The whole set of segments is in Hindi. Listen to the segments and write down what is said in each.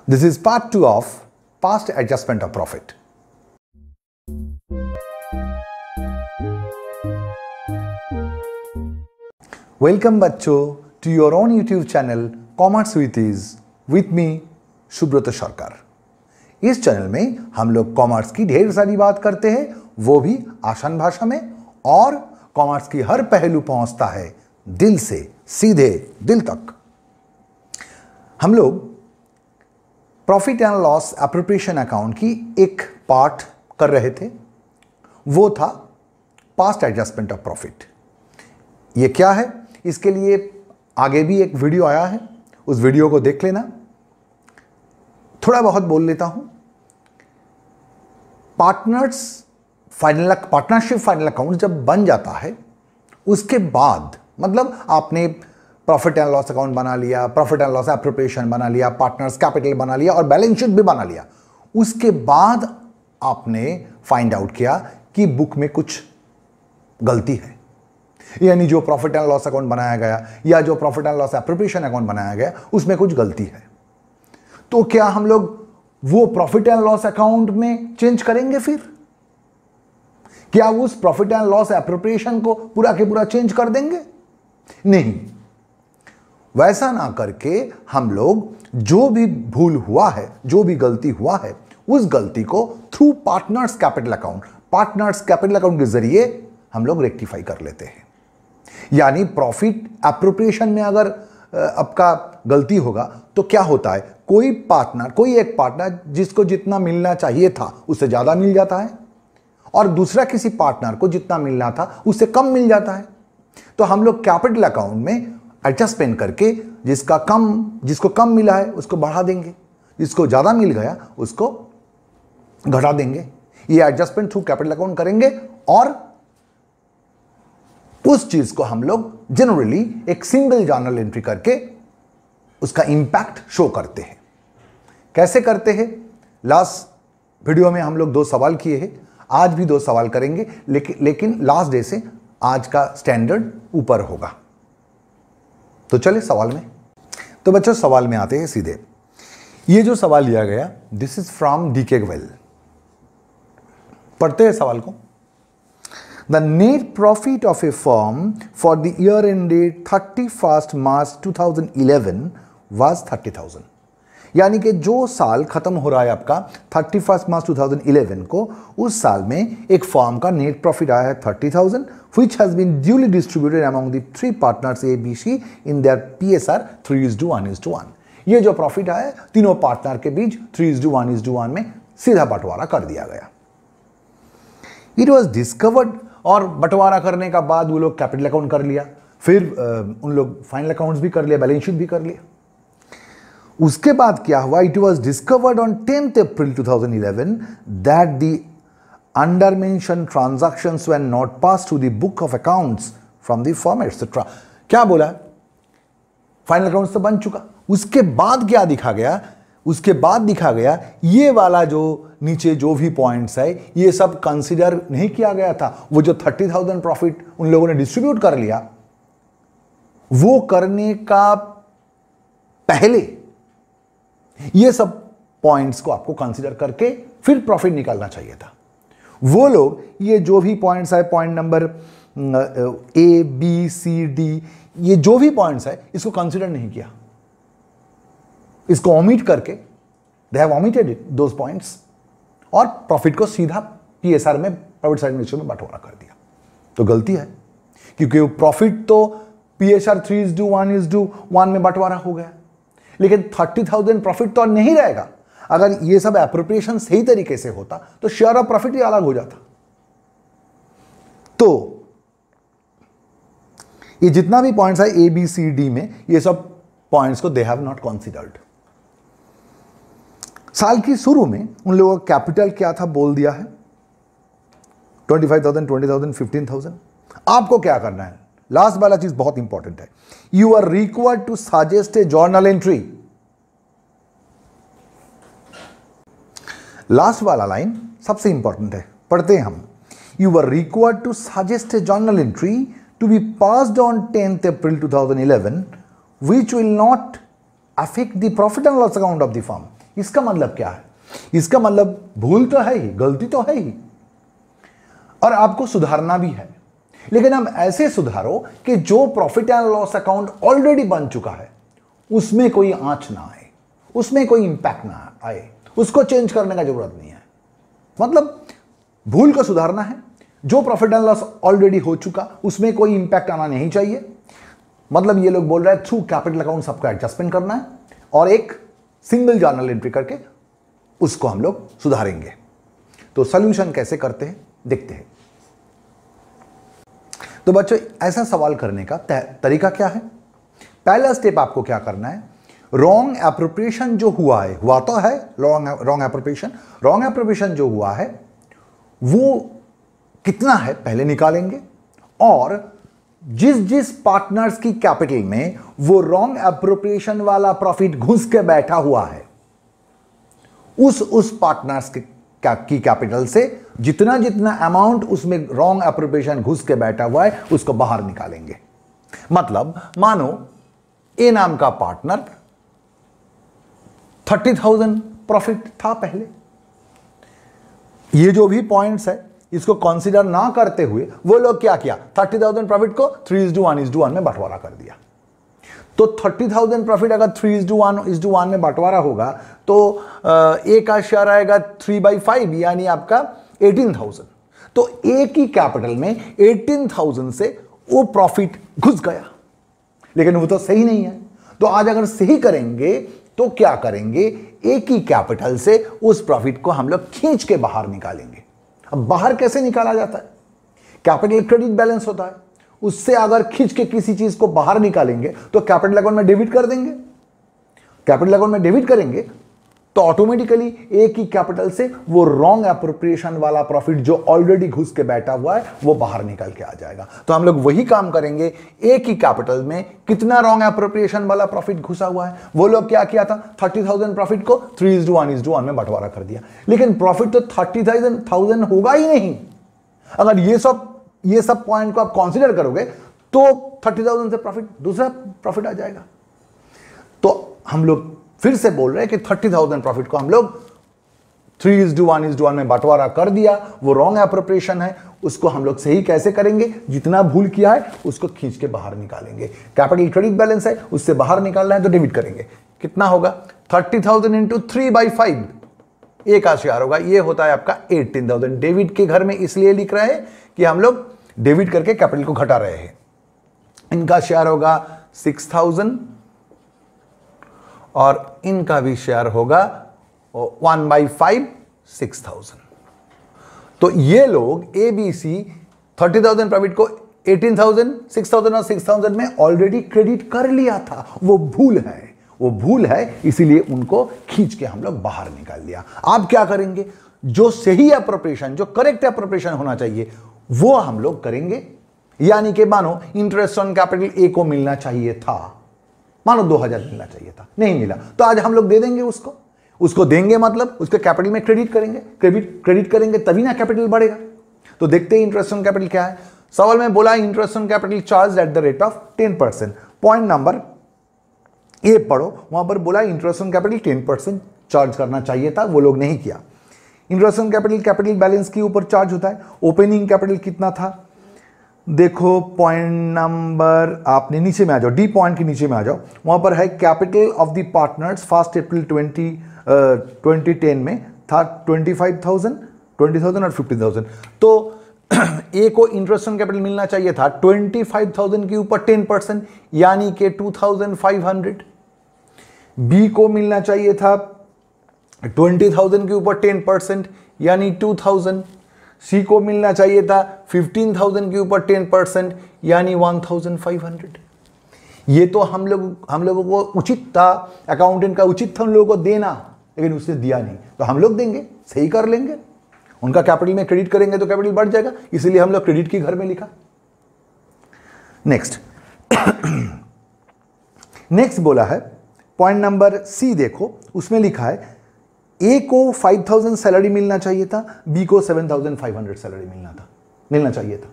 This is part 2 of past adjustment of profit. Welcome बच्चों to your own YouTube channel Commerce with Ease with me Subrat सरकार। इस चैनल में हम लोग कॉमर्स की ढेर सारी बात करते हैं, वो भी आसान भाषा में, और कॉमर्स की हर पहलू पहुंचता है दिल से सीधे दिल तक। हम लोग profit and loss appropriation account की एक पार्ट कर रहे थे, वो था पास्ट एडजस्टमेंट ऑफ प्रॉफिट। ये क्या है, इसके लिए आगे भी एक वीडियो आया है, उस वीडियो को देख लेना। थोड़ा बहुत बोल लेता हूं। पार्टनरशिप फाइनल अकाउंट जब बन जाता है, उसके बाद मतलब आपने प्रॉफिट एंड लॉस अकाउंट बना लिया, प्रॉफिट एंड लॉस एप्रोप्रिएशन बना लिया, पार्टनर्स कैपिटल बना लिया और बैलेंस शीट भी बना लिया। उसके बाद आपने फाइंड आउट किया कि बुक में कुछ गलती है, यानी जो प्रॉफिट एंड लॉस अकाउंट बनाया गया या जो profit and loss appropriation account बनाया गया उसमें कुछ गलती है। तो क्या हम लोग वो प्रॉफिट एंड लॉस अकाउंट में चेंज करेंगे? फिर क्या उस प्रॉफिट एंड लॉस एप्रोप्रिएशन को पूरा के पूरा चेंज कर देंगे? नहीं, वैसा ना करके हम लोग जो भी भूल हुआ है, जो भी गलती हुआ है, उस गलती को थ्रू पार्टनर्स कैपिटल अकाउंट के जरिए हम लोग रेक्टिफाई कर लेते हैं। यानी प्रॉफिट एप्रोप्रिएशन में अगर आपका गलती होगा तो क्या होता है, कोई एक पार्टनर जिसको जितना मिलना चाहिए था उससे ज्यादा मिल जाता है, और दूसरा किसी पार्टनर को जितना मिलना था उससे कम मिल जाता है। तो हम लोग कैपिटल अकाउंट में एडजस्टमेंट करके जिसको कम मिला है उसको बढ़ा देंगे, जिसको ज्यादा मिल गया उसको घटा देंगे। ये एडजस्टमेंट थ्रू कैपिटल अकाउंट करेंगे और उस चीज को हम लोग जनरली एक सिंगल जर्नल एंट्री करके उसका इंपैक्ट शो करते हैं। कैसे करते हैं? लास्ट वीडियो में हम लोग 2 सवाल किए हैं, आज भी 2 सवाल करेंगे, लेकिन लास्ट डे से आज का स्टैंडर्ड ऊपर होगा। तो चले सवाल में। तो बच्चों सवाल में आते हैं सीधे। ये जो सवाल लिया गया, this is from DK well. पढ़ते हैं सवाल को। The net profit of a firm for the year ended 31 March 2011 was 30,000। यानी कि जो साल खत्म हो रहा है आपका 31 मार्च 2011 को, उस साल में एक फर्म का नेट प्रॉफिट आया है 30,000, which has been duly distributed among the 3 partners A, B, C in their PSR 3:1:1। ये जो प्रॉफिट आया है तीनों पार्टनर के बीच 3:1:1 में सीधा बंटवारा कर दिया गया। इट वॉज डिस्कवर्ड, और बंटवारा करने का बाद वो लोग कैपिटल अकाउंट कर लिया, फिर उन लोग फाइनल अकाउंट्स भी कर लिया, बैलेंस शीट भी कर लिया। उसके बाद क्या हुआ? It was discovered on 10th April 2011 that the under mentioned transactions were not passed to the book of accounts from the firm etc। क्या बोला? फाइनल अकाउंट्स तो बन चुका, उसके बाद क्या दिखा गया? उसके बाद दिखा गया ये वाला जो नीचे जो भी पॉइंट्स है ये सब कंसीडर नहीं किया गया था। वो जो 30,000 प्रॉफिट उन लोगों ने डिस्ट्रीब्यूट कर लिया, वो करने का पहले ये सब पॉइंट्स को आपको कंसीडर करके फिर प्रॉफिट निकालना चाहिए था। वो लोग ये जो भी पॉइंट्स है, point number A, B, C, D, ये जो भी पॉइंट्स है इसको कंसीडर नहीं किया, इसको ओमिट करके they have omitted those points और प्रॉफिट को सीधा PSR में, प्रॉफिट साइड रेशियो में बंटवारा कर दिया। तो गलती है, क्योंकि वो प्रॉफिट तो PSR 3:1:1 में बंटवारा हो गया, लेकिन 30,000 प्रॉफिट तो नहीं रहेगा। अगर ये सब एप्रोप्रिएशन सही तरीके से होता तो शेयर ऑफ प्रॉफिट ही अलग हो जाता। तो ये जितना भी पॉइंट्स है A, B, C, D में, ये सब पॉइंट्स को दे हैव नॉट कंसीडर्ड। साल की शुरू में उन लोगों का कैपिटल क्या था बोल दिया है, 25,000, 20,000, 15,000। आपको क्या करना है? लास्ट वाला चीज बहुत इंपॉर्टेंट है। You are required to suggest a journal entry. Last वाला लाइन सबसे इंपॉर्टेंट है, पढ़ते हैं हम। You are required to suggest a journal entry to be passed on 10th April 2011 which will not affect the profit and loss account of the firm। इसका मतलब क्या है? इसका मतलब भूल तो है ही, गलती तो है ही, और आपको सुधारना भी है, लेकिन हम ऐसे सुधारो कि जो profit and loss account already बन चुका है उसमें कोई आंच ना आए, उसमें कोई इंपैक्ट ना आए, उसको चेंज करने का जरूरत नहीं है। मतलब भूल को सुधारना है, जो प्रॉफिट एंड लॉस ऑलरेडी हो चुका उसमें कोई इंपैक्ट आना नहीं चाहिए। मतलब ये लोग बोल रहे हैं थ्रू कैपिटल अकाउंट सबको एडजस्टमेंट करना है और एक सिंगल जर्नल एंट्री करके उसको हम लोग सुधारेंगे। तो सॉल्यूशन कैसे करते हैं देखते हैं। तो बच्चों, ऐसा सवाल करने का तरीका क्या है? पहला स्टेप आपको क्या करना है, रॉन्ग एप्रोप्रिएशन जो हुआ है, हुआ तो है रॉन्ग एप्रोप्रिएशन जो हुआ है वो कितना है पहले निकालेंगे, और जिस जिस पार्टनर्स की कैपिटल में वो रॉन्ग एप्रोप्रिएशन वाला प्रॉफिट घुस के बैठा हुआ है उस पार्टनर्स की कैपिटल से जितना जितना अमाउंट उसमें रॉन्ग एप्रोप्रिएशन घुस के बैठा हुआ है उसको बाहर निकालेंगे। मतलब मानो ए नाम का पार्टनर 30,000 प्रॉफिट था पहले, ये जो भी पॉइंट्स है इसको कंसीडर ना करते हुए वो लोग क्या किया, 30,000 प्रॉफिट को 3:1 में बंटवारा कर दिया। तो 30,000 प्रॉफिट अगर 3:1 में बंटवारा होगा तो ए का शेयर आएगा 3/5 यानी आपका 18,000। तो ए की कैपिटल में 18,000 से वो प्रॉफिट घुस गया, लेकिन वो तो सही नहीं है। तो आज अगर सही करेंगे तो क्या करेंगे, ए की कैपिटल से उस प्रॉफिट को हम लोग खींच के बाहर निकालेंगे। अब बाहर कैसे निकाला जाता है? कैपिटल क्रेडिट बैलेंस होता है, उससे अगर खींच के किसी चीज को बाहर निकालेंगे तो कैपिटल अकाउंट में डेबिट कर देंगे। कैपिटल अकाउंट में डेबिट करेंगे तो ऑटोमेटिकली ए की कैपिटल से वो रॉन्ग एप्रोप्रिएशन वाला प्रॉफिट जो ऑलरेडी घुस के बैठा हुआ है वो बाहर निकल के आ जाएगा। तो हम लोग वही काम करेंगे, ए की कैपिटल में कितना रॉन्ग एप्रोप्रिएशन वाला प्रॉफिट घुसा हुआ है, वो लोग क्या किया था, 30,000 प्रॉफिट को 3:1 में बंटवारा कर दिया। लेकिन प्रॉफिट तो 30,000 होगा ही नहीं। अगर ये सब पॉइंट को आप कंसीडर करोगे तो 30,000 से प्रॉफिट दूसरा प्रॉफिट आ जाएगा। तो हम लोग फिर से बोल रहे हैं कि 30,000 प्रॉफिट को हम लोग 3:1 में बंटवारा कर दिया, वो रॉन्ग एप्रोप्रिएशन है, उसको हम लोग सही कैसे करेंगे, जितना भूल किया है उसको खींच के बाहर निकालेंगे। कैपिटल क्रेडिट बैलेंस है, उससे बाहर निकालना है तो डेबिट करेंगे। कितना होगा, 30,000 इंटू 3/5 ए का शेयर होगा, ये होता है आपका 18,000। डेबिट के घर में इसलिए लिख रहे हैं कि हम लोग डेबिट करके कैपिटल को घटा रहे हैं। इनका शेयर होगा 6,000 और इनका भी शेयर होगा 1/5 6,000। तो ये लोग ए बी सी 30,000 प्रॉफिट को 18,000 6,000 और 6,000 में ऑलरेडी क्रेडिट कर लिया था। वो भूल है इसीलिए उनको खींच के हम लोग बाहर निकाल लिया। आप क्या करेंगे, जो सही एप्रोप्रिएशन, जो करेक्ट एप्रोप्रिएशन होना चाहिए वो हम लोग करेंगे। यानी कि मानो इंटरेस्ट ऑन कैपिटल ए को मिलना चाहिए था, मानो 2,000 मिलना चाहिए था, नहीं मिला तो आज हम लोग दे देंगे उसको देंगे, मतलब उसके कैपिटल में क्रेडिट करेंगे तभी ना कैपिटल बढ़ेगा। तो देखते हैं इंटरेस्ट ऑन कैपिटल क्या है। सवाल में बोला interest on capital charge at the rate of 10%। Point number ए पढ़ो, वहां पर बोला इंटरेस्ट ऑन कैपिटल 10% चार्ज करना चाहिए था, वो लोग नहीं किया। इंटरेस्ट ऑन कैपिटल बैलेंस के ऊपर चार्ज होता है। ओपनिंग कैपिटल कितना था, देखो पॉइंट नंबर, आपने नीचे में आ जाओ, डी पॉइंट के नीचे में आ जाओ, वहां पर है कैपिटल ऑफ द पार्टनर्स 1 अप्रैल 2010 में था 25,000, 20,000 और 15,000। तो ए को इंटरेस्ट ऑन कैपिटल मिलना चाहिए था 25,000 के ऊपर 10% यानी कि 2,500। बी को मिलना चाहिए था 20,000 के ऊपर 10% यानी 2,000। सी को मिलना चाहिए था 15,000 के ऊपर 10% यानी 1,500। ये तो हम लोगों को उचित था, अकाउंटेंट का उचित था उन लोगों को देना, लेकिन उसने दिया नहीं तो हम लोग देंगे, सही कर लेंगे। उनका कैपिटल में क्रेडिट करेंगे तो कैपिटल बढ़ जाएगा, इसीलिए हम लोग क्रेडिट की घर में लिखा। नेक्स्ट बोला है पॉइंट नंबर सी, देखो उसमें लिखा है ए को 5,000 सैलरी मिलना चाहिए था, बी को 7,500 सैलरी मिलना चाहिए था,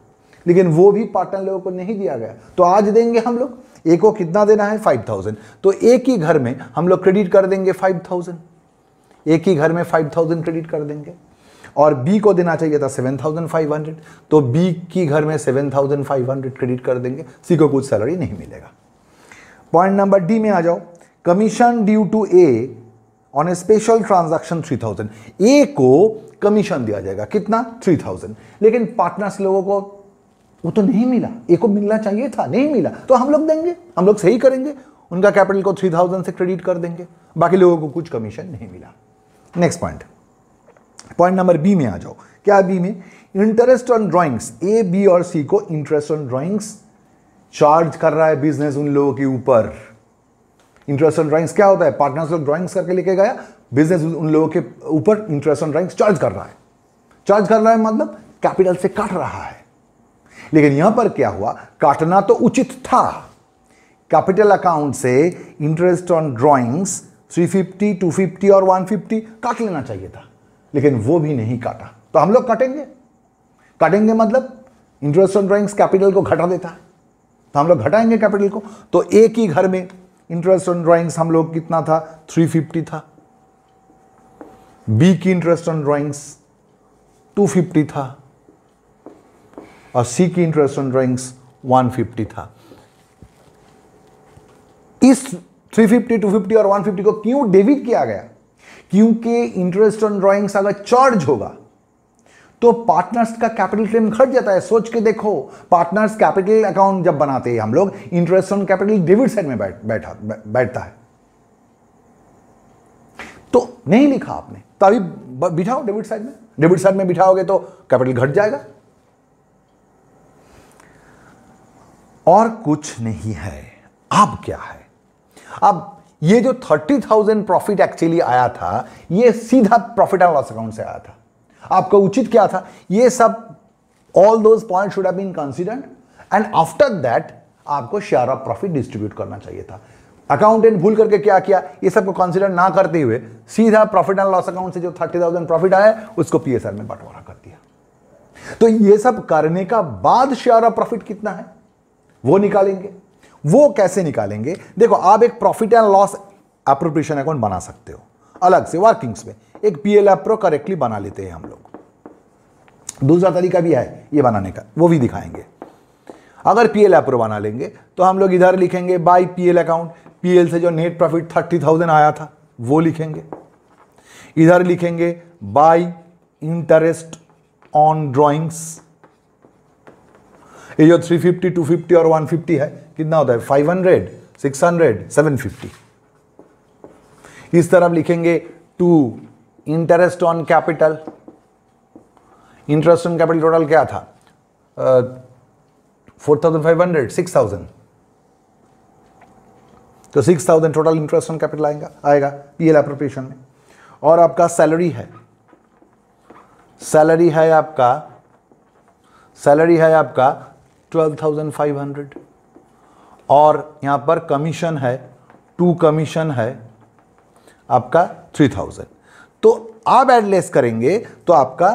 लेकिन वो भी पार्टनर लोगों को नहीं दिया गया। तो आज देंगे हम लोग, ए को कितना देना है 5,000, तो ए की घर में हम लोग क्रेडिट कर देंगे 5,000। एक ही घर में 5,000 क्रेडिट कर देंगे, और बी को देना चाहिए था 7,500, तो बी की घर में 7,500 क्रेडिट कर देंगे, सी को कुछ सैलरी नहीं मिलेगा। पॉइंट नंबर डी में आ जाओ, commission due to A on a special transaction 3,000। A को कमीशन दिया जाएगा, कितना? 3,000, लेकिन पार्टनर्स लोगों को वो तो नहीं मिला, ए को मिलना चाहिए था, नहीं मिला, तो हम लोग देंगे, हम लोग सही करेंगे, उनका कैपिटल को 3,000 से क्रेडिट कर देंगे, बाकी लोगों को कुछ कमीशन नहीं मिला। Next point, point number B में आ जाओ। क्या बी में? Interest on drawings, A B और सी को इंटरेस्ट ऑन ड्राइंग्स चार्ज कर रहा है बिजनेस उन लोगों के ऊपर। इंटरेस्ट ऑन ड्राइंग्स क्या होता है? पार्टनर्स लोग ड्राइंग्स करके लेके गया, बिजनेस उन लोगों के ऊपर इंटरेस्ट ऑन ड्राइंग्स चार्ज कर रहा है। चार्ज कर रहा है मतलब कैपिटल से काट रहा है। लेकिन यहां पर क्या हुआ, काटना तो उचित था, कैपिटल अकाउंट से इंटरेस्ट ऑन ड्राइंग्स 350, 250 और 150 काट लेना चाहिए था, लेकिन वो भी नहीं काटा, तो हम लोग काटेंगे। काटेंगे मतलब इंटरेस्ट ऑन ड्राइंग्स कैपिटल को घटा देता है, तो हम लोग घटाएंगे कैपिटल को। तो एक ही घर में इंटरेस्ट ऑन ड्राइंग्स हम लोग कितना था? 350 था, बी की इंटरेस्ट ऑन ड्राइंग्स 250 था, और सी की इंटरेस्ट ऑन ड्राइंग्स 150 था। इस 350, 250 और 150 को क्यों डेबिट किया गया? क्योंकि इंटरेस्ट ऑन ड्राइंग्स अगर चार्ज होगा तो पार्टनर्स का कैपिटल क्लेम घट जाता है। सोच के देखो, पार्टनर्स कैपिटल अकाउंट जब बनाते हैं हम लोग, interest on capital debit side में बैठता है, तो नहीं लिखा आपने, तो अभी बिठाओ डेबिट साइड में। डेबिट साइड में बिठाओगे तो कैपिटल घट जाएगा, और कुछ नहीं है। अब क्या है? अब ये जो 30,000 प्रॉफिट एक्चुअली आया था, ये सीधा प्रॉफिट एंड लॉस अकाउंट से आया था। आपका उचित क्या था? ये सब all those point should have been considered, and after that आपको शेयर ऑफ प्रॉफिट डिस्ट्रीब्यूट करना चाहिए था। अकाउंटेंट भूल करके क्या किया, ये सबको कंसीडर ना करते हुए सीधा प्रॉफिट एंड लॉस अकाउंट से जो 30,000 प्रॉफिट आया उसको पीएसआर में बंटवारा कर दिया। तो ये सब करने का बाद शेयर ऑफ प्रॉफिट कितना है वो निकालेंगे। वो कैसे निकालेंगे? देखो, आप एक profit and loss appropriation account बना सकते हो अलग से वर्किंग्स में, एक पीएल एप्रो करेक्टली बना लेते हैं हम लोग। दूसरा तरीका भी है ये बनाने का, वो भी दिखाएंगे। अगर पीएल एप्रो बना लेंगे तो हम लोग इधर लिखेंगे बाय पीएल अकाउंट, पीएल से जो नेट प्रॉफिट 30,000 आया था वो लिखेंगे। इधर लिखेंगे बाय इंटरेस्ट ऑन ड्राइंग्स, ये जो 350, 250 और 150 है, कितना होता है? 500, 600, 750। इस तरफ लिखेंगे to interest on capital. Interest on capital total क्या था? 4,500, 6,000, तो 6,000 टोटल इंटरेस्ट ऑन कैपिटल आएगा पीएल एप्रोप्रिएशन में। और आपका सैलरी है, सैलरी है आपका 12,500, और यहां पर कमीशन है, 2 कमीशन है आपका 3,000। तो आप एडलेस करेंगे तो आपका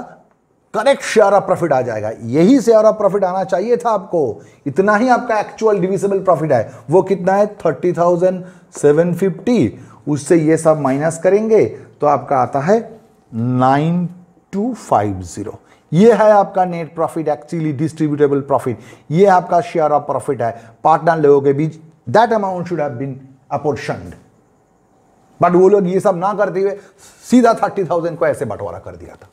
करेक्ट शेयर ऑफ प्रॉफिट आ जाएगा। यही शेयर ऑफ प्रॉफिट आना चाहिए था आपको, इतना ही आपका एक्चुअल डिविजिबल प्रॉफिट है। वो कितना है? 30,750। उससे ये सब माइनस करेंगे तो आपका आता है 9,250। ये है आपका net profit, actually distributable profit. ये आपका शेयर ऑफ प्रॉफिट है पार्टनर लोगों के बीच। That amount should have been apportioned, but वो लोग ये सब ना करते हुए सीधा 30,000 को ऐसे बंटवारा कर दिया था।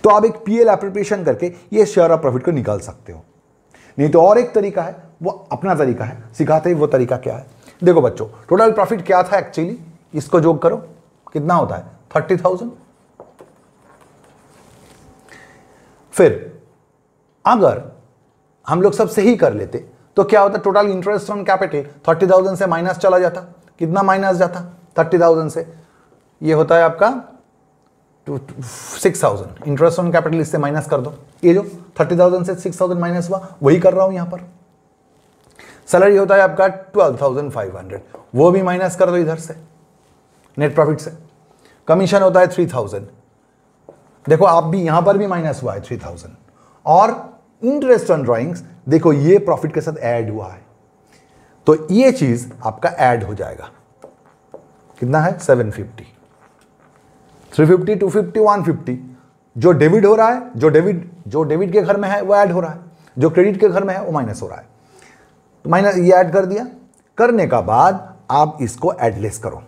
तो आप एक पीएल एप्रोप्रिएशन करके ये शेयर ऑफ प्रॉफिट को निकाल सकते हो। नहीं तो और एक तरीका है, वो अपना तरीका है, सिखाते ही वो तरीका क्या है। देखो बच्चों, टोटल प्रॉफिट क्या था एक्चुअली, इसको जोड़ करो, कितना होता है? 30,000। फिर अगर हम लोग सब सही कर लेते तो क्या होता? टोटल इंटरेस्ट ऑन कैपिटल 30,000 से माइनस चला जाता। कितना माइनस जाता? 30,000 से ये होता है आपका 6,000। इंटरेस्ट ऑन कैपिटल इससे माइनस कर दो। ये जो 30,000 से 6,000 माइनस हुआ वही कर रहा हूं यहां पर। सैलरी होता है आपका 12,500, वो भी माइनस कर दो इधर से नेट प्रॉफिट से। कमीशन होता है 3,000, देखो आप भी यहां पर भी माइनस हुआ है 3,000। और इंटरेस्ट ऑन ड्राइंग्स देखो ये प्रॉफिट के साथ ऐड हुआ है, तो ये चीज आपका ऐड हो जाएगा। कितना है? 750। 350, 250, 150 जो डेबिट हो रहा है, जो डेबिट के घर में है वो ऐड हो रहा है, जो क्रेडिट के घर में है वो माइनस हो रहा है। तो माइनस ये ऐड कर दिया, करने का बाद आप इसको एडलेस करो।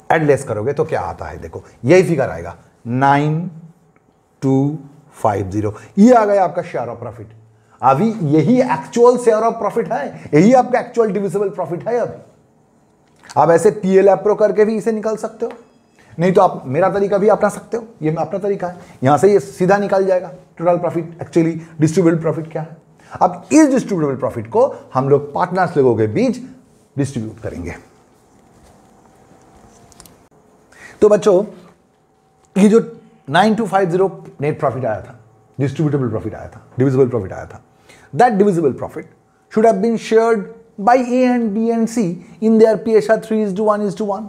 एडलेस करोगे तो क्या आता है, देखो यही फिगर आएगा 9250। ये आ गया आपका शेयर ऑफ प्रॉफिट। अभी यही एक्चुअल शेयर ऑफ प्रॉफिट है, यही आपका एक्चुअल डिविजिबल प्रॉफिट है। अभी आप ऐसे पीएल एप्रो करके भी इसे निकाल सकते हो, नहीं तो आप मेरा तरीका भी अपना सकते हो। ये अपना तरीका है, यहां से ये सीधा निकल जाएगा total profit, actually distributable profit क्या है। अब इस डिस्ट्रीब्यूटेबल प्रॉफिट को हम लोग पार्टनर्स लोगों के बीच डिस्ट्रीब्यूट करेंगे। तो बच्चों ये जो 9250 नेट प्रॉफिट आया था, डिस्ट्रीब्यूटेबल प्रॉफिट आया था, डिविजिबल प्रॉफिट आया था, that divisible profit should have been shared by A and B and C in their PSR 3:1:1।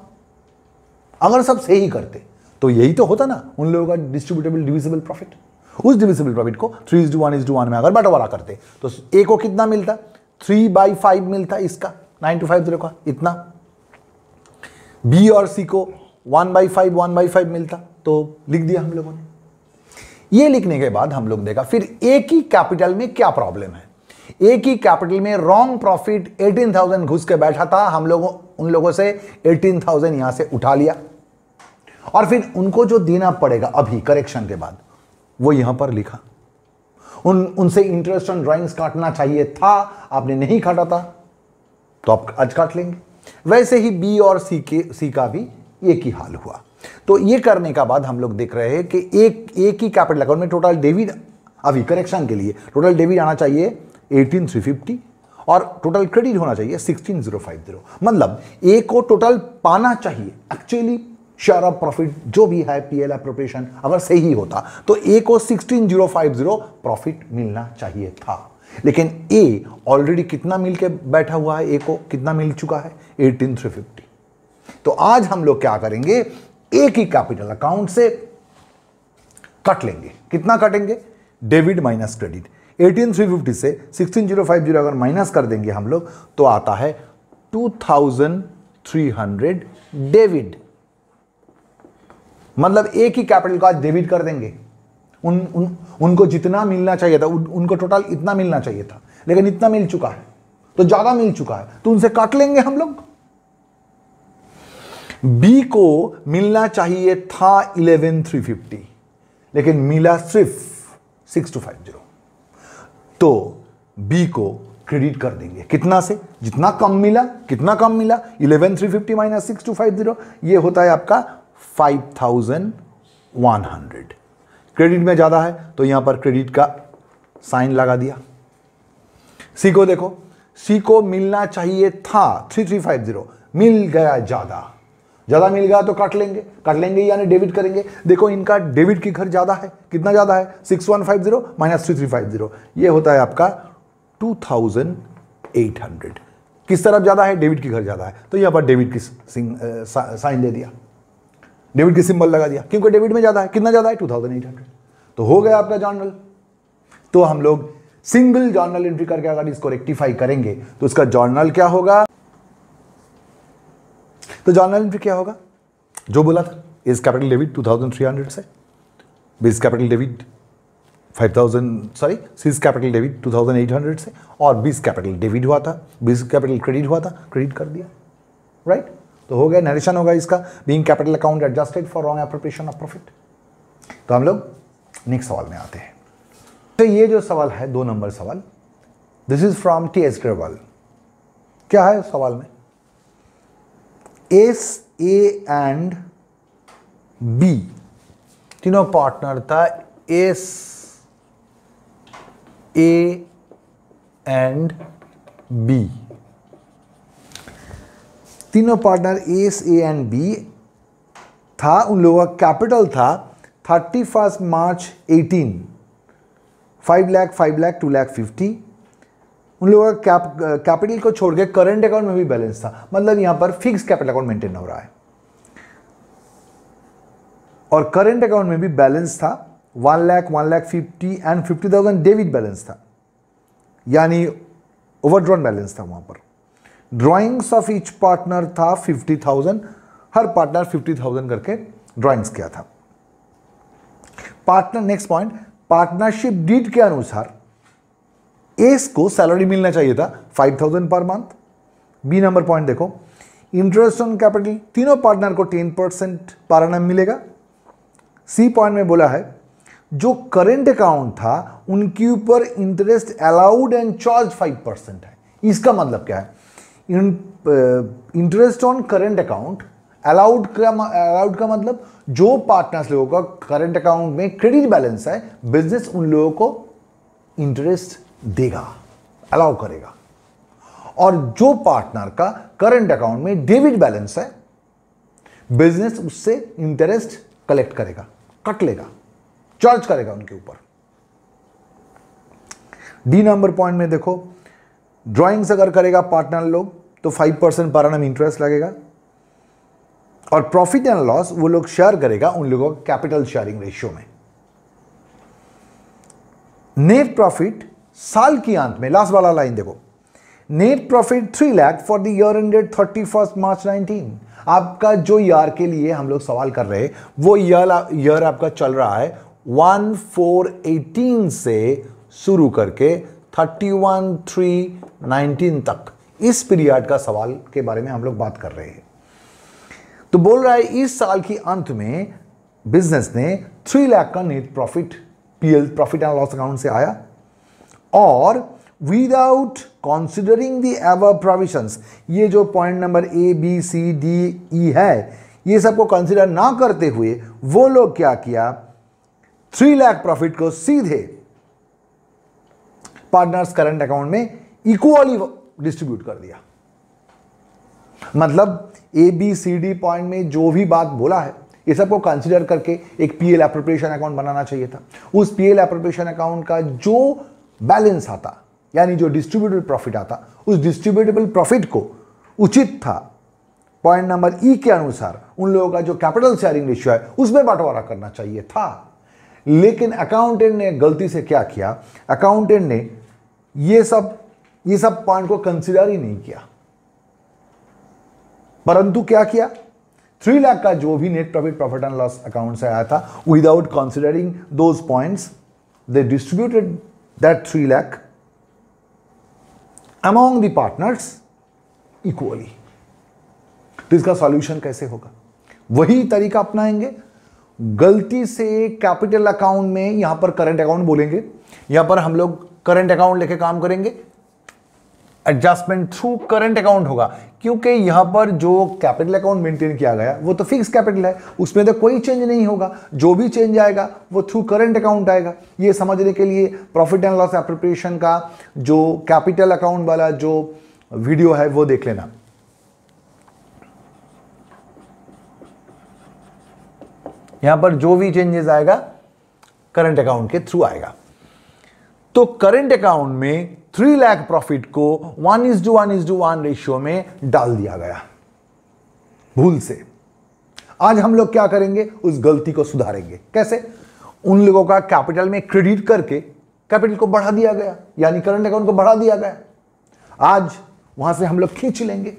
अगर सब सही करते तो यही तो होता ना उन लोगों का डिस्ट्रीब्यूटेबल डिविजिबल प्रॉफिट। उस डिविजिबल प्रॉफिट को 3:1:1 में अगर बंटवारा करते तो ए को कितना मिलता, 3/5 मिलता इसका 9250 का इतना, बी और सी को 1/5 मिलता। तो लिख दिया हम लोगों ने। ये लिखने के बाद हम लोग देखा फिर ए की कैपिटल में क्या प्रॉब्लम है। ए की कैपिटल में रॉन्ग प्रॉफिट 18,000 घुस के बैठा था, हम लोगों उन लोगों से 18,000 यहां से उठा लिया और फिर उनको जो देना पड़ेगा अभी करेक्शन के बाद वो यहां पर लिखा। उनसे इंटरेस्ट ऑन ड्राइंग्स काटना चाहिए था, आपने नहीं काटा था तो आप आज काट लेंगे। वैसे ही बी और सी का भी एक ही हाल हुआ। तो ये करने का बाद हम लोग देख रहे हैं कि एक ही कैपिटल अकाउंट में टोटल डेबिट अभी करेक्शन के लिए टोटल डेबिट आना चाहिए 18,350 और टोटल क्रेडिट होना चाहिए 16,050। मतलब ए को टोटल पाना चाहिए एक्चुअली शेयर ऑफ प्रॉफिट जो भी है पीएल एप्रोप्रिएशन अगर सही होता तो ए को 16,050 प्रॉफिट मिलना चाहिए था। लेकिन ए ऑलरेडी कितना मिल के बैठा हुआ है, ए को कितना मिल चुका है 18,350। तो आज हम लोग क्या करेंगे, एक ही कैपिटल अकाउंट से कट लेंगे। कितना कटेंगे, डेबिट माइनस क्रेडिट। 18,350 से 16,050 अगर माइनस कर देंगे हम लोग तो आता है 2,300 डेबिट। मतलब एक ही कैपिटल का डेबिट कर देंगे। उनको जितना मिलना चाहिए था उनको टोटल इतना मिलना चाहिए था, लेकिन इतना मिल चुका है तो ज्यादा मिल चुका है तो उनसे काट लेंगे हम लोग। बी को मिलना चाहिए था 11,350 लेकिन मिला सिर्फ 6,250। तो बी को क्रेडिट कर देंगे कितना से, जितना कम मिला। कितना कम मिला, 11,350 माइनस 6,250 ये होता है आपका 5,100। क्रेडिट में ज्यादा है तो यहां पर क्रेडिट का साइन लगा दिया। सी को देखो, सी को मिलना चाहिए था 3,350, मिल गया ज्यादा मिल गया तो काट लेंगे यानी डेबिट करेंगे। देखो इनका डेबिट की घर ज्यादा है, कितना ज्यादा है 6,150 माइनस 3,350 ये होता है आपका 2,800। किस तरफ ज्यादा है, डेबिट की घर ज्यादा है तो यहां पर डेबिट की साइन दे दिया, डेबिट की सिंबल लगा दिया क्योंकि डेबिट में ज्यादा है। कितना ज्यादा है 2,800। तो हो गया आपका जर्नल। तो हम लोग सिंगल जर्नल एंट्री करके अगर इसको रेक्टिफाई करेंगे तो इसका जर्नल क्या होगा, तो जर्नल एंट्री क्या होगा जो बोला था, इज कैपिटल डेबिट 2,300 से, बीस capital debit 5,000 sorry seize capital debit 2,800 से और 20 कैपिटल डेबिट हुआ था, 20 कैपिटल क्रेडिट हुआ था, क्रेडिट कर दिया, राइट। तो हो गया, नरेशन होगा इसका, being capital account adjusted for wrong appropriation of profit. तो हम लोग नेक्स्ट सवाल में आते हैं। तो ये जो सवाल है 2 नंबर सवाल, this is from TS. Grewal. क्या है सवाल में, एस ए एंड बी तीनों पार्टनर था, एस ए एंड बी तीनों partner S A and B था। उन लोगों का कैपिटल था 31 मार्च 18 5 लाख 5 लाख 2 लाख 50। उन लोगों का कैपिटल को छोड़ के करंट अकाउंट में भी बैलेंस था, मतलब यहां पर फिक्स कैपिटल अकाउंट मेंटेन हो रहा है और करंट अकाउंट में भी बैलेंस था 1 lakh 1 lakh 50 and 50,000 debit balance था, यानी ओवरड्रॉन बैलेंस था वहां पर। ड्रॉइंग्स ऑफ ईच पार्टनर था 50,000, हर पार्टनर 50,000 करके ड्राइंग्स किया था। Partner, next point, partnership deed के अनुसार एस को सैलरी मिलना चाहिए था 5,000 पर मंथ। बी नंबर पॉइंट देखो, इंटरेस्ट ऑन कैपिटल तीनों पार्टनर को 10% पर एनम मिलेगा। सी पॉइंट में बोला है जो करेंट अकाउंट था उनके ऊपर इंटरेस्ट अलाउड एंड चार्ज 5% है। इसका मतलब क्या है? Interest on current account allowed का मतलब जो पार्टनर्स लोगों का करेंट अकाउंट में क्रेडिट बैलेंस है, बिजनेस उन लोगों को इंटरेस्ट देगा, अलाउ करेगा। और जो पार्टनर का करंट अकाउंट में डेबिट बैलेंस है, बिजनेस उससे इंटरेस्ट कलेक्ट करेगा, कट लेगा, चार्ज करेगा उनके ऊपर। डी नंबर पॉइंट में देखो, ड्राइंग्स अगर करेगा पार्टनर लोग तो 5% पर एनम इंटरेस्ट लगेगा, और प्रॉफिट एंड लॉस वो लोग शेयर करेगा उन लोगों का कैपिटल शेयरिंग रेशियो में। नेट प्रॉफिट साल की अंत में, लास्ट वाला लाइन देखो, net profit 3 lakh for the year ended 31 मार्च 19। आपका जो ईयर के लिए हम लोग सवाल कर रहे हैं वो ईयर आपका चल रहा है 1/4/18 से शुरू करके 31/3/19 तक। इस पीरियड का सवाल के बारे में हम लोग बात कर रहे हैं। तो बोल रहा है इस साल की अंत में बिजनेस ने 3 लाख का net profit PL profit and loss account से आया, और without considering the above provisions, ये जो point number A B C D E है, ये सबको कंसिडर ना करते हुए वो लोग क्या किया, 3 लाख प्रॉफिट को सीधे पार्टनर्स करंट अकाउंट में इक्वली डिस्ट्रीब्यूट कर दिया। मतलब A B C D point में जो भी बात बोला है ये सबको कंसीडर करके एक पीएल एप्रोप्रिएशन अकाउंट बनाना चाहिए था। उस पीएल एप्रोप्रिएशन अकाउंट का जो बैलेंस आता, यानी जो डिस्ट्रीब्यूटेबल प्रॉफिट आता, उस डिस्ट्रीब्यूटेबल प्रॉफिट को उचित था पॉइंट नंबर ई के अनुसार उन लोगों का जो कैपिटल शेयरिंग रेशियो है उसमें बंटवारा करना चाहिए था। लेकिन अकाउंटेंट ने गलती से क्या किया, अकाउंटेंट ने ये सब पॉइंट को कंसीडर ही नहीं किया, परंतु क्या किया, 3 लाख का जो भी net profit and loss account से आया था, without considering those points, they distributed that 3 lakh among the partners equally. तो इसका सॉल्यूशन कैसे होगा? वही तरीका अपनाएंगे। गलती से कैपिटल अकाउंट में यहां पर करंट अकाउंट बोलेंगे, यहां पर हम लोग करंट अकाउंट लेके काम करेंगे, एडजस्टमेंट थ्रू करंट अकाउंट होगा, क्योंकि यहां पर जो कैपिटल अकाउंट मेंटेन किया गया वो तो फिक्स कैपिटल है, उसमें तो कोई चेंज नहीं होगा। जो भी चेंज आएगा वो थ्रू करंट अकाउंट आएगा। ये समझने के लिए प्रॉफिट एंड लॉस एप्रोप्रिएशन का जो कैपिटल अकाउंट वाला जो वीडियो है वो देख लेना। यहां पर जो भी चेंजेस आएगा करंट अकाउंट के थ्रू आएगा। तो करंट अकाउंट में 3 लाख प्रॉफिट को 1:1:1 रेशियो में डाल दिया गया भूल से। आज हम लोग क्या करेंगे, उस गलती को सुधारेंगे। कैसे? उन लोगों का कैपिटल में क्रेडिट करके कैपिटल को बढ़ा दिया गया, यानी करंट अकाउंट को बढ़ा दिया गया। आज वहां से हम लोग खींच लेंगे,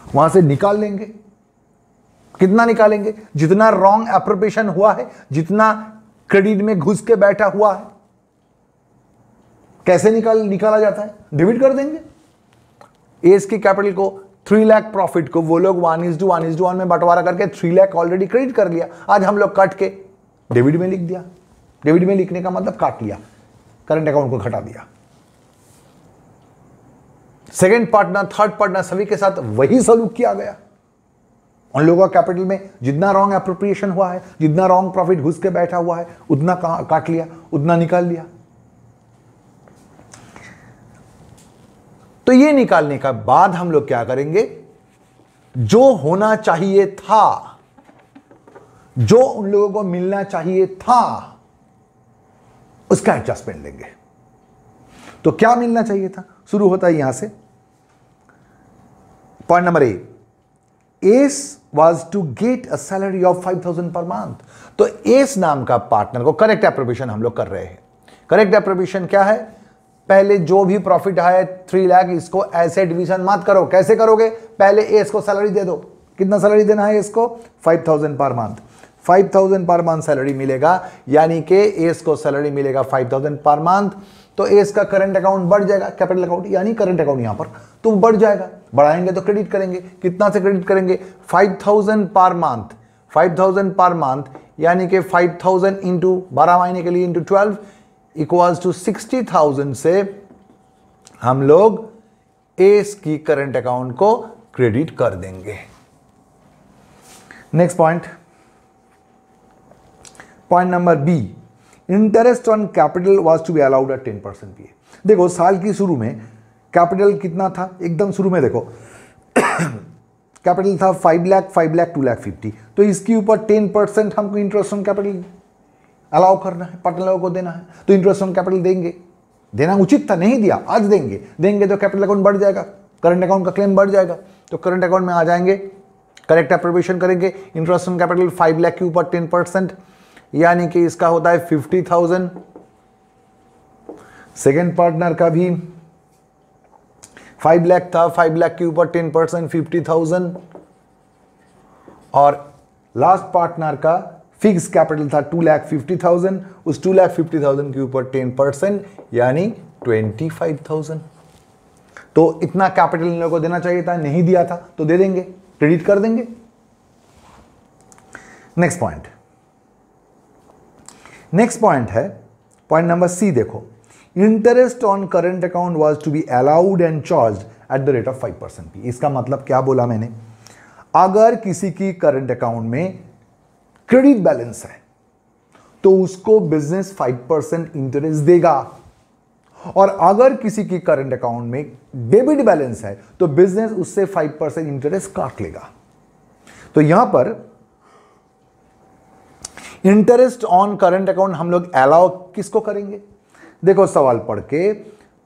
वहां से निकाल लेंगे। कितना निकालेंगे? जितना रॉन्ग एप्रोप्रिएशन हुआ है, जितना क्रेडिट में घुस के बैठा हुआ है। कैसे निकाला जाता है? डिविड कर देंगे। एस की कैपिटल को 3 लाख प्रॉफिट को वो लोग 1:1:1 में बंटवारा करके 3 लाख ऑलरेडी क्रेडिट कर लिया। आज हम लोग काट के डेबिट में लिख दिया। डेबिट में लिखने का मतलब काट लिया, करंट अकाउंट को घटा दिया। सेकेंड पार्टनर, थर्ड पार्टनर सभी के साथ वही सलूक किया गया। उन लोगों का कैपिटल में जितना रॉन्ग एप्रोप्रिएशन हुआ है, जितना रॉन्ग प्रॉफिट घुस के बैठा हुआ है, उतना काट लिया, उतना निकाल लिया। तो ये निकालने का बाद हम लोग क्या करेंगे, जो होना चाहिए था, जो उन लोगों को मिलना चाहिए था, उसका एडजस्टमेंट लेंगे। तो क्या मिलना चाहिए था? शुरू होता है यहां से। Point number A, S was to get a salary of 5,000 per month। तो एस नाम का पार्टनर को करेक्ट एप्रोप्रिएशन हम लोग कर रहे हैं। करेक्ट एप्रोप्रिएशन क्या है? पहले जो भी प्रॉफिट है 3 लाख, इसको ऐसे डिवीजन मत करो। कैसे करोगे? पहले एस को सैलरी दे दो। कितना सैलरी देना है इसको? 5000 per month. 5000 per month salary मिलेगा, यानी कि एस को सैलरी मिलेगा 5000 पर मंथ। तो एस का करंट अकाउंट बढ़ जाएगा, कैपिटल अकाउंट यानी करंट अकाउंट यहां पर तो बढ़ जाएगा। बढ़ाएंगे तो क्रेडिट करेंगे, कितना से क्रेडिट करेंगे? 5000 पर मंथ। 5000 पर मंथ यानी कि 5000 इंटू 12 महीने के लिए इंटू 12 इक्वल्स टू 60,000 से हम लोग एस की करंट अकाउंट को क्रेडिट कर देंगे। Next point, point number B, interest on capital was to be allowed at 10% PA. देखो साल की शुरू में कैपिटल कितना था? एकदम शुरू में देखो कैपिटल था 5 लाख, 5 लाख, 2 लाख 50, तो इसके ऊपर 10% हमको इंटरेस्ट ऑन कैपिटल अलाउ करना है, पार्टनर लोगों को देना है, तो इंटरेस्ट ऑन कैपिटल देंगे। देना उचित था, नहीं दिया, आज देंगे। देंगे तो कैपिटल अकाउंट बढ़ जाएगा, करंट अकाउंट का क्लेम बढ़ जाएगा, तो करंट अकाउंट में आ जाएंगे, करेक्ट एप्रोप्रिएशन करेंगे। इंटरेस्ट ऑन कैपिटल 5 लाख के ऊपर 10%, यानी कि इसका होता है 50,000। सेकेंड पार्टनर का भी 5 लाख था, 5 लाख के ऊपर 10% 50,000, और लास्ट पार्टनर का फिक्स कैपिटल था 2,50,000, उस 2,50,000 के ऊपर 10% यानी 25,000। तो इतना कैपिटल इन लोगों को देना चाहिए था, नहीं दिया था, तो दे देंगे, क्रेडिट कर देंगे। नेक्स्ट पॉइंट, नेक्स्ट पॉइंट है पॉइंट नंबर सी। देखो, interest on current account was to be allowed and charge at the rate of 5%। इसका मतलब क्या बोला मैंने? अगर किसी की करंट अकाउंट में क्रेडिट बैलेंस है तो उसको बिजनेस 5% इंटरेस्ट देगा, और अगर किसी की करंट अकाउंट में डेबिट बैलेंस है तो बिजनेस उससे 5% इंटरेस्ट काट लेगा। तो यहां पर इंटरेस्ट ऑन करंट अकाउंट हम लोग अलाउ किसको करेंगे? देखो सवाल पढ़ के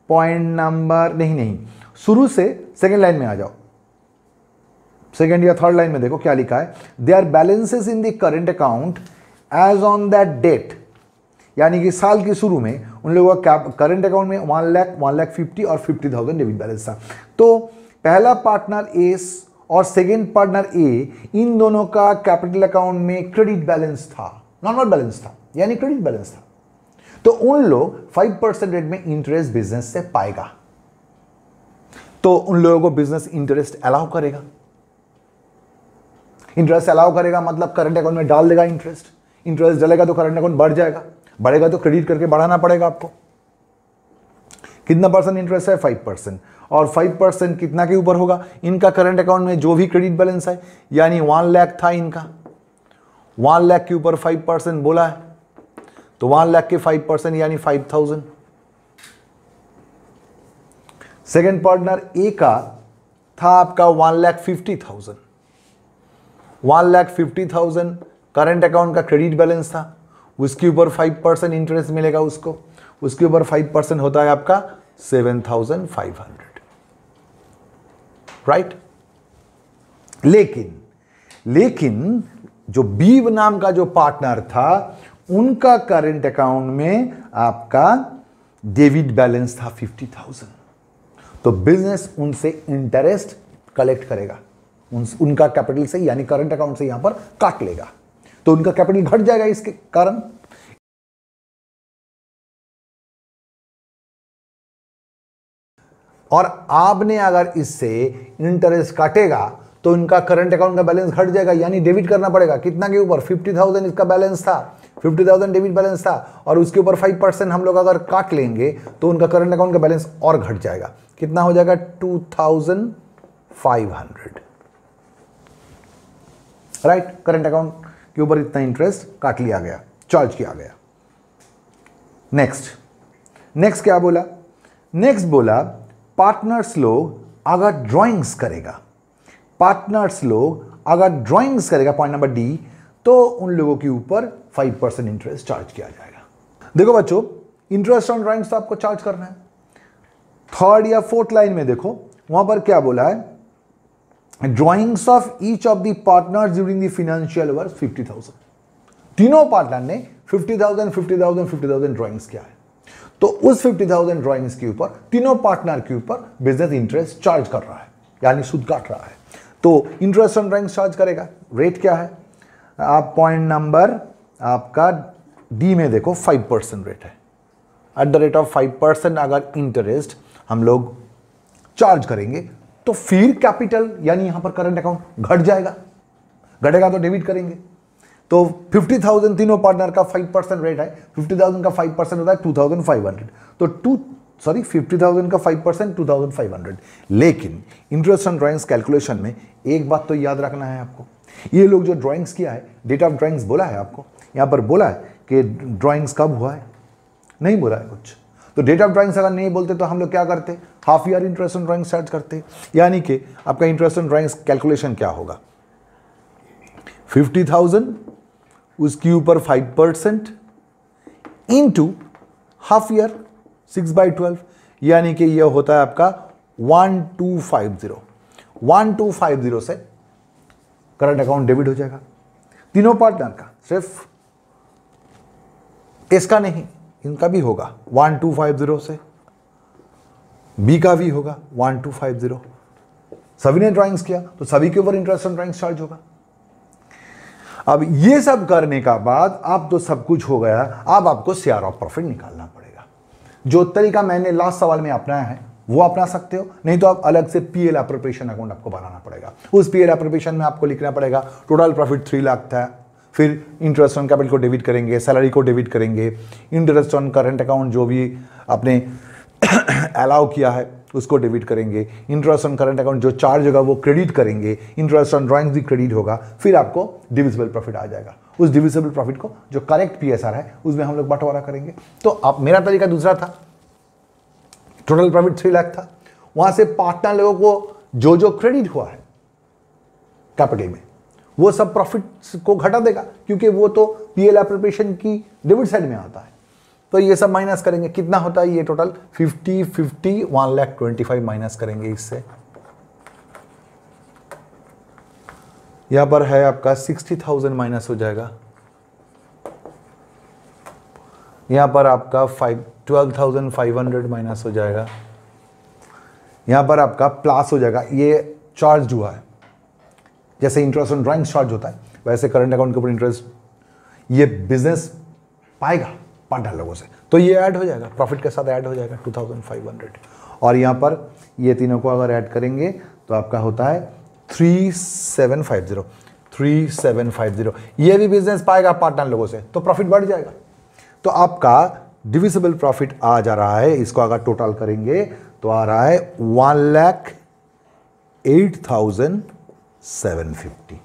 पॉइंट नंबर नहीं, शुरू से सेकेंड लाइन में आ जाओ। सेकेंड या थर्ड लाइन में देखो क्या लिखा है, they are balances in the current account as on that date, यानी कि साल के शुरू में उन लोगों का करंट अकाउंट में 1 लाख, 1,50,000 और 50,000 डेबिट बैलेंस था। तो पहला पार्टनर एस और सेकेंड पार्टनर ए, इन दोनों का कैपिटल अकाउंट में क्रेडिट बैलेंस था, नॉर्मल बैलेंस था, यानी क्रेडिट बैलेंस था। तो उन लोग 5% रेट में इंटरेस्ट बिजनेस से पाएगा, तो उन लोगों को बिजनेस इंटरेस्ट अलाउ करेगा। इंटरेस्ट अलाउ करेगा मतलब करंट अकाउंट में डाल देगा इंटरेस्ट। इंटरेस्ट डालेगा तो करंट अकाउंट बढ़ जाएगा, बढ़ेगा तो क्रेडिट करके बढ़ाना पड़ेगा आपको। कितना परसेंट इंटरेस्ट है? 5%। और 5% कितना के ऊपर होगा? इनका करंट अकाउंट में जो भी क्रेडिट बैलेंस है, यानी 1 लाख था इनका, 1 लाख के ऊपर 5% बोला है, तो 1 लाख के 5% यानी 5,000। सेकेंड पार्टनर ए का था आपका 1,50,000, 1,50,000 करंट अकाउंट का क्रेडिट बैलेंस था, उसके ऊपर 5% इंटरेस्ट मिलेगा उसको, उसके ऊपर 5% होता है आपका 7,500, राइट। लेकिन जो बी नाम का जो पार्टनर था, उनका करंट अकाउंट में आपका डेबिट बैलेंस था 50,000, तो बिजनेस उनसे इंटरेस्ट कलेक्ट करेगा, उनका कैपिटल से, यानी करंट अकाउंट से यहां पर काट लेगा, तो उनका कैपिटल घट जाएगा इसके कारण। और आपने अगर इससे इंटरेस्ट काटेगा तो इनका करंट अकाउंट का बैलेंस घट जाएगा, यानी डेबिट करना पड़ेगा। कितना के ऊपर? 50,000 इसका बैलेंस था, 50,000 डेबिट बैलेंस था, और उसके ऊपर 5% हम लोग अगर काट लेंगे तो उनका करंट अकाउंट का बैलेंस और घट जाएगा। कितना हो जाएगा? 2,500, राइट। करंट अकाउंट के ऊपर इतना इंटरेस्ट काट लिया गया, चार्ज किया गया। नेक्स्ट क्या बोला? नेक्स्ट बोला पार्टनर्स लोग अगर ड्राइंग्स करेगा, पॉइंट नंबर डी, तो उन लोगों के ऊपर 5% इंटरेस्ट चार्ज किया जाएगा। देखो बच्चों, इंटरेस्ट ऑन ड्राइंग्स तो आपको चार्ज करना है। थर्ड या फोर्थ लाइन में देखो, वहां पर क्या बोला है? Drawings of each of the partners during the financial year 50,000। तीनों पार्टनर ने 50,000 ड्राइंग्स किया है, तो उस 50,000 ड्राइंग्स के ऊपर तीनों पार्टनर के ऊपर बिजनेस इंटरेस्ट चार्ज कर रहा है, यानी सूद काट रहा है। तो इंटरेस्ट ऑन ड्राइंग्स चार्ज करेगा। रेट क्या है, आप पॉइंट नंबर आपका डी में देखो 5% रेट है। एट द रेट ऑफ 5% अगर इंटरेस्ट हम लोग चार्ज करेंगे तो फिर कैपिटल यानी यहां पर करंट अकाउंट घट जाएगा, घटेगा तो डेबिट करेंगे। तो 50,000 तीनों पार्टनर का 5% रेट है, 50,000 का 5% होता है 2,500, तो 50,000 का 5% 2,500। लेकिन इंटरेस्ट ऑन ड्राइंग्स कैलकुलेशन में एक बात तो याद रखना है आपको, ये लोग जो ड्राइंग्स किया है, डेट ऑफ ड्राइंग्स बोला है आपको, यहां पर बोला है कि ड्राइंग्स कब हुआ है, नहीं बोला है कुछ। तो डेट ऑफ ड्राइंग्स अगर नहीं बोलते तो हम लोग क्या करते, half year interest on drawings charge करते। यानी कि आपका इंटरेस्ट ऑन ड्राइंग्स कैलकुलेशन क्या होगा, 50,000 उसके ऊपर 5% इंटू हाफ ईयर 6/12, यानी कि यह होता है आपका 1250। 1250 से करंट अकाउंट डेबिट हो जाएगा तीनों पार्टनर का, सिर्फ इसका नहीं, इनका भी होगा 1250 से, बी का भी होगा 1250। सभी ने ड्राइंग्स किया तो सभी के ऊपर इंटरेस्ट ऑन ड्राइंग्स चार्ज होगा। अब ये सब करने का बाद आप तो सब कुछ हो गया, अब आपको शेयर ऑफ प्रॉफिट निकालना पड़ेगा। जो तरीका मैंने लास्ट सवाल में अपनाया है वो अपना सकते हो, नहीं तो आप अलग से पीएल एप्रोप्रिएशन अकाउंट आपको बनाना पड़ेगा। उस पीएल एप्रोप्रिएशन में आपको लिखना पड़ेगा टोटल प्रॉफिट 3 लाख था, फिर इंटरेस्ट ऑन कैपिटल को डेबिट करेंगे, सैलरी को डेबिट करेंगे, इंटरेस्ट ऑन करंट अकाउंट जो भी आपने अलाउ किया है उसको डेबिट करेंगे, इंटरेस्ट ऑन करंट अकाउंट जो चार्ज होगा वो क्रेडिट करेंगे, इंटरेस्ट ऑन ड्राइंग्स भी क्रेडिट होगा, फिर आपको डिविजिबल प्रॉफिट आ जाएगा। उस डिविजिबल प्रॉफिट को जो करेक्ट पीएसआर है उसमें हम लोग बंटवारा करेंगे। तो आप, मेरा तरीका दूसरा था, टोटल प्रॉफिट 3 लाख था, वहां से पार्टनर लोगों को जो जो क्रेडिट हुआ है कैपिटल में वो सब प्रॉफिट को घटा देगा, क्योंकि वो तो पीएल एप्रोप्रिएशन की डेबिट साइड में आता है। तो ये सब माइनस करेंगे, कितना होता है ये टोटल 50 1,25,000 माइनस करेंगे इससे, यहां पर है आपका 60,000 माइनस हो जाएगा, यहां पर आपका 12,500 माइनस हो जाएगा, यहां पर आपका प्लस हो जाएगा, ये चार्ज हुआ है। जैसे इंटरेस्ट ऑन ड्राइंग्स चार्ज होता है वैसे करंट अकाउंट के ऊपर इंटरेस्ट ये बिजनेस पाएगा पार्टनर लोगों से, तो ये ऐड हो जाएगा, प्रॉफिट के साथ ऐड हो जाएगा 2,500। और यहां पर ये तीनों को अगर ऐड करेंगे तो आपका होता है 3750। ये भी बिजनेस पाएगा पार्टनर लोगों से तो प्रॉफिट बढ़ जाएगा। तो आपका डिविजिबल प्रॉफिट आ जा रहा है, इसको अगर टोटल करेंगे तो आ रहा है 1,08,750।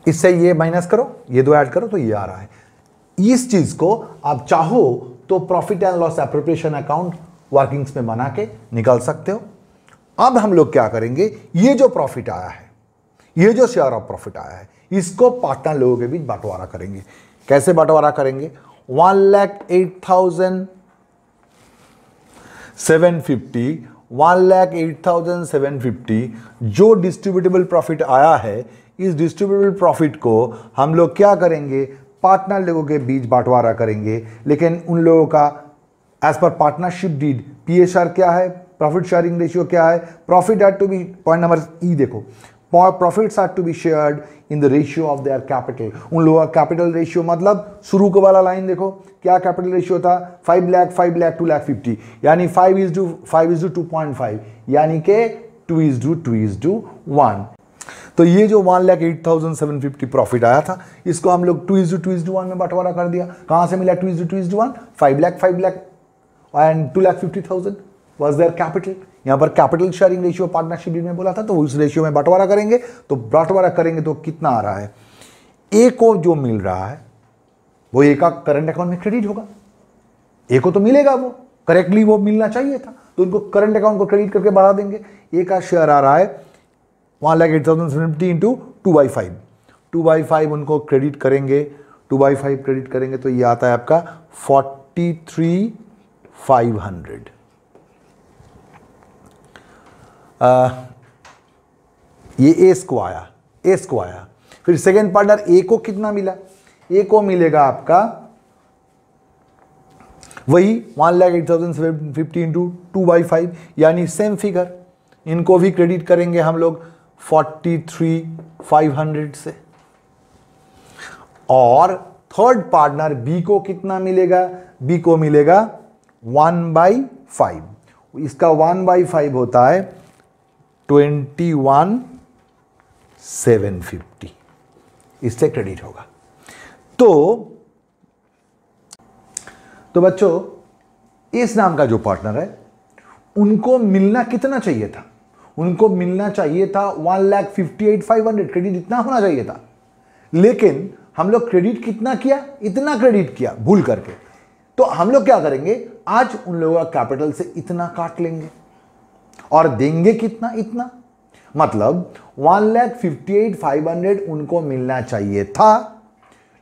इससे ये माइनस करो, ये दो ऐड करो तो ये आ रहा है। इस चीज को आप चाहो तो profit and loss appropriation account workings में बना के निकाल सकते हो। अब हम लोग क्या करेंगे, ये जो प्रॉफिट आया है, ये जो शेयर ऑफ प्रॉफिट आया है, इसको पार्टनर लोगों के बीच बंटवारा करेंगे। कैसे बंटवारा करेंगे, 1,08,750 जो डिस्ट्रीब्यूटेबल प्रॉफिट आया है, इस डिस्ट्रीब्यूटेबल प्रॉफिट को हम लोग क्या करेंगे, पार्टनर लोगों के बीच बंटवारा करेंगे। लेकिन उन लोगों का as per partnership deed PSR क्या है, प्रॉफिट शेयरिंग रेशियो क्या है, profit had to be, point number E देखो, profits had to be shared in the ratio of their capital. उन लोगों का कैपिटल रेशियो मतलब शुरू को वाला लाइन देखो, क्या कैपिटल रेशियो था, 5 लाख 2,50,000, यानी 5:2.5, यानी कि 2:1। तो ये जो 1,08,750 प्रॉफिट आया था, इसको हम लोग 2:1 में बंटवारा कर दिया। कहां से मिला 2:1? 5 lakh and 2,50,000 was their capital. यहां पर capital sharing ratio partnership deed में बोला था, तो उस रेशियो में बंटवारा करेंगे। तो बंटवारा करेंगे तो कितना आ रहा है, ए को जो मिल रहा है वो ए का करंट अकाउंट में क्रेडिट होगा, ए को तो मिलेगा, वो करेक्टली वो मिलना चाहिए था, तो उनको करंट अकाउंट को क्रेडिट करके बढ़ा देंगे। ए का शेयर आ रहा है 1,08,750 इंटू 2/5, 2/5 उनको क्रेडिट करेंगे, 2/5 क्रेडिट करेंगे तो ये आता है आपका 43,500। ये एस को आया। फिर सेकेंड पार्टनर ए को कितना मिला, ए को मिलेगा आपका वही 1,08,750 इंटू 2/5, यानी सेम फिगर इनको भी क्रेडिट करेंगे हम लोग 43,500 से। और थर्ड पार्टनर बी को कितना मिलेगा? बी को मिलेगा 1/5। इसका 1/5 होता है 21,750, इससे क्रेडिट होगा। तो बच्चों, इस नाम का जो पार्टनर है उनको मिलना कितना चाहिए था? उनको मिलना चाहिए था 1,58,500, क्रेडिट इतना होना चाहिए था। लेकिन हम लोग क्रेडिट कितना किया? इतना क्रेडिट किया भूल करके। तो हम लोग क्या करेंगे, आज उन लोगों का कैपिटल से इतना काट लेंगे और देंगे कितना? इतना। मतलब 1,58,500 उनको मिलना चाहिए था,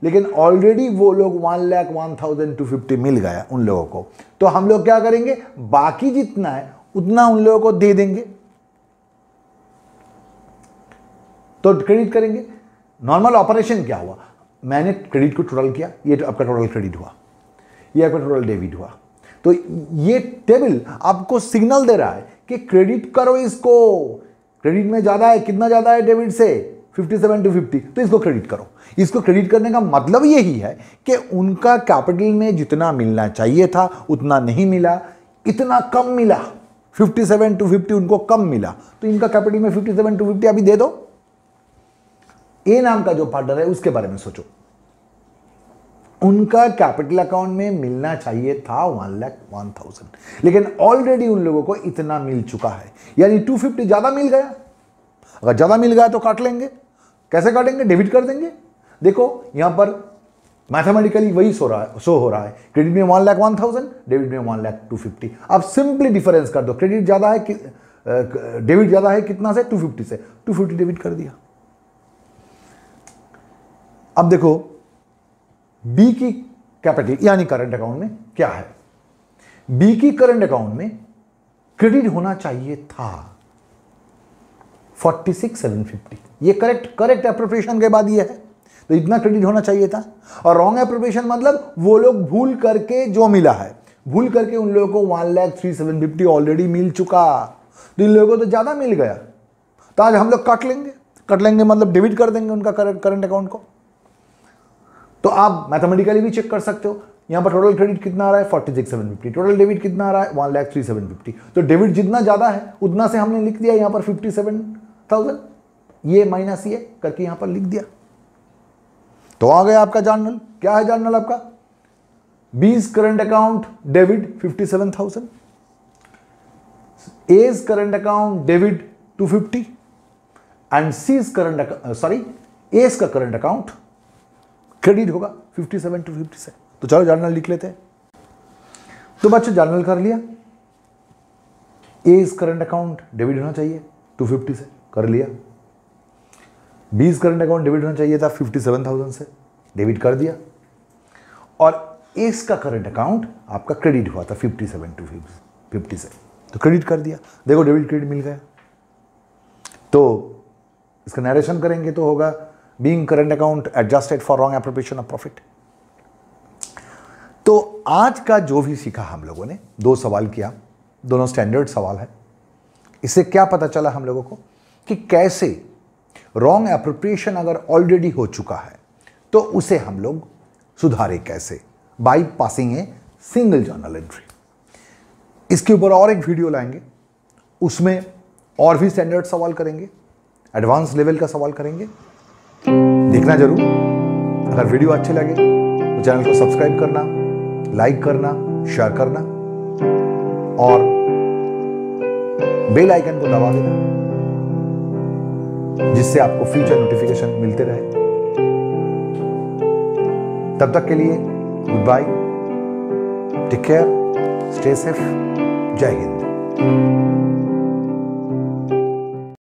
लेकिन ऑलरेडी वो लोग 1,01,250 मिल गया उन लोगों को। तो हम लोग क्या करेंगे, बाकी जितना है उतना उन लोगों को दे देंगे, तो क्रेडिट करेंगे। नॉर्मल ऑपरेशन क्या हुआ, मैंने क्रेडिट को टोटल किया, ये आपका टोटल क्रेडिट हुआ, ये आपका टोटल डेबिट हुआ। तो ये टेबल आपको सिग्नल दे रहा है कि क्रेडिट करो इसको। क्रेडिट में ज्यादा है, कितना ज्यादा है डेबिट से? 57,250, तो इसको क्रेडिट करो। इसको क्रेडिट करने का मतलब यही है कि उनका कैपिटल में जितना मिलना चाहिए था उतना नहीं मिला, इतना कम मिला, 57,250 उनको कम मिला, तो इनका कैपिटल में 57,250 अभी दे दो। ए नाम का जो पार्टनर है उसके बारे में सोचो, उनका कैपिटल अकाउंट में मिलना चाहिए था 1,01,000, लेकिन ऑलरेडी उन लोगों को इतना मिल चुका है, यानी 250 ज्यादा मिल गया। अगर ज्यादा मिल गया तो काट लेंगे। कैसे काटेंगे? डेबिट कर देंगे। देखो यहां पर मैथमेटिकली वही शो हो रहा है, क्रेडिट में 1,01,000, डेबिट में 1,02,50। अब सिंपली डिफरेंस कर दो, क्रेडिट ज्यादा है कि डेबिट ज्यादा है कितना से? 250 से। 250 डेबिट कर दिया। अब देखो बी की कैपिटल यानी करंट अकाउंट में क्या है? बी की करंट अकाउंट में क्रेडिट होना चाहिए था 46,750। ये करेक्ट एप्रोप्रिएशन के बाद ये है, तो इतना क्रेडिट होना चाहिए था। और रॉन्ग एप्रोप्रिएशन मतलब वो लोग भूल करके जो मिला है, भूल करके उन लोगों को 1,03,750 ऑलरेडी मिल चुका, तो इन लोगों को तो ज्यादा मिल गया। तो आज हम लोग काट लेंगे मतलब डेबिट कर देंगे उनका करंट अकाउंट को। तो आप मैथमेटिकली भी चेक कर सकते हो, यहां पर टोटल क्रेडिट कितना आ रहा है? 46,750, टोटल डेबिट कितना आ रहा है? 1,03,750। तो डेबिट जितना ज्यादा है उतना से हमने लिख दिया यहां पर 57,000, ये माइनस ये करके यहां पर लिख दिया। तो आ गया आपका जर्नल। क्या है जर्नल आपका? B's current account debit 57,000, A's current account debit 250 and C's A's का करंट अकाउंट क्रेडिट होगा 57,250 से। तो चलो जर्नल लिख लेते हैं। तो बच्चों जर्नल कर लिया, एज करंट अकाउंट डेबिट होना चाहिए 250 से, कर लिया। बीज करंट अकाउंट डेबिट होना चाहिए था 57,000 से, डेबिट कर दिया। और एज का करंट अकाउंट आपका क्रेडिट हुआ था 57,250 से, तो क्रेडिट कर दिया। देखो डेबिट क्रेडिट मिल गया। तो इसका नरेशन करेंगे तो होगा being current account adjusted for wrong appropriation of profit. तो आज का जो भी सीखा हम लोगों ने, 2 सवाल किया, दोनों स्टैंडर्ड सवाल है। इससे क्या पता चला हम लोगों को कि कैसे रॉन्ग एप्रोप्रिएशन अगर ऑलरेडी हो चुका है तो उसे हम लोग सुधारे कैसे, by passing a single journal entry. इसके ऊपर और एक वीडियो लाएंगे, उसमें और भी स्टैंडर्ड सवाल करेंगे, एडवांस लेवल का सवाल करेंगे। देखना जरूर। अगर वीडियो अच्छे लगे तो चैनल को सब्सक्राइब करना, लाइक करना, शेयर करना और बेल आइकन को दबा देना, जिससे आपको फ्यूचर नोटिफिकेशन मिलते रहे। तब तक के लिए goodbye, take care, stay safe, जय हिंद।